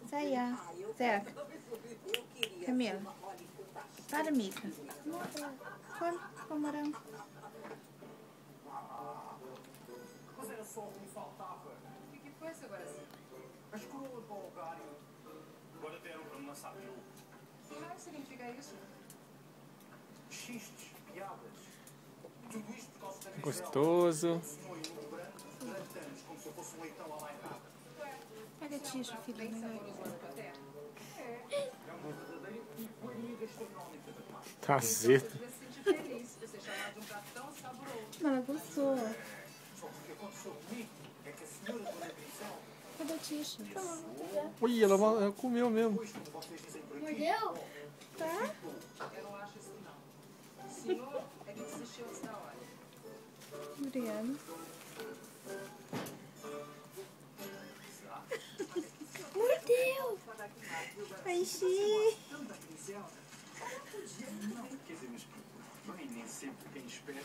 Saia. Zeca. Camila. Para, Mica. Come morango. Mas era só o que me faltava. O que foi, seu Brasil? As coroas do Algário. Agora deram para uma sábio. O que raio significa isso? Xistes, piadas. Tudo isto por causa da Grisel. Gostoso. Um senhor muito branco, durante anos, como se eu fosse um leitão à bairrada. Pega ticho, filho. Bem saboroso lá na tua terra? É uma verdadeira iguaria gastronómica da paz. Tá azedo. Você se sentir feliz por ser chamado de um prato tão saboroso. Ela gostou. Só que o que aconteceu comigo é que a senhora Dona Grisel, Cadê o ticho? Ui, ela comeu mesmo. depois, como vocês dizem por aqui, Mordeu? Tá? Eu não acho isso, não. O senhor é que desistiu antes da hora. Obrigada. Mordeu! Ai, Xi. Dona Grisel, não, quer dizer, mas bem, nem sempre quem espera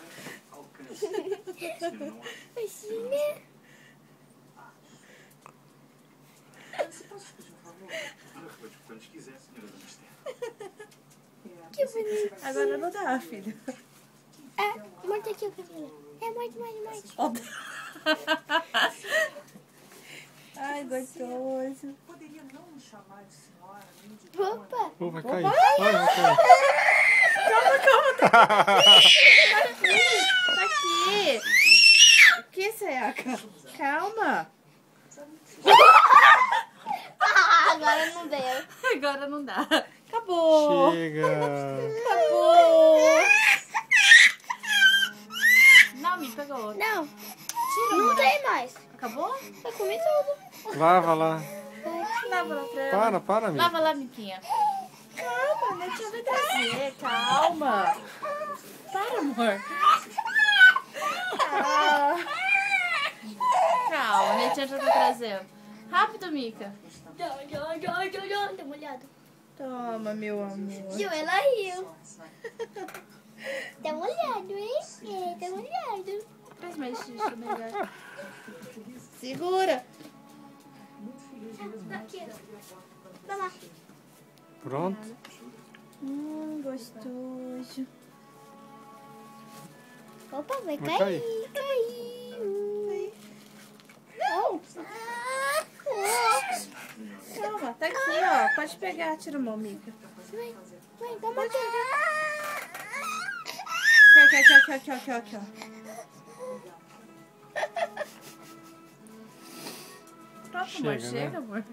alcança. Senhor, não acha? Baixinha. Se posso pedir um favor? Pois, quando quiser, senhora Dona Esther. Que bonito. Agora não dá, filho. É, morde aqui, Camila. É, morde. Ó. Ai, gostoso. Poderia não me chamar de senhora, nem de Opa! Pô, vai cair. Vai cair. Tá aqui. O que, Zeca? Calma. Agora não deu. Agora não dá. Acabou. Chega. Acabou. Não, me pegou outro. Não, Tira, não amor. tem mais. Acabou? Eu comi tudo. Lava lá. Lava lá pra ela. Para, amigo. Lava lá, Miquinha. Calma, a Netinha vai trazer. Calma. Para, amor. Calma, a Netinha já vai trazer. Rápido, Mica. Dá uma olhada. Toma, meu amor. Viu? Ela riu. Dá uma olhada, hein? É, dá uma olhada. Traz mais xixi, melhor. Segura. Aqui. Vai lá. Pronto. Gostoso. Opa, vai Vai cair. Caiu. Não. Calma, tá aqui, ó. Pode pegar, tira a mão, Mica. Vai, dá uma olhada. Aqui, ó. Pronto, amor. Chega, né? Chega, amor.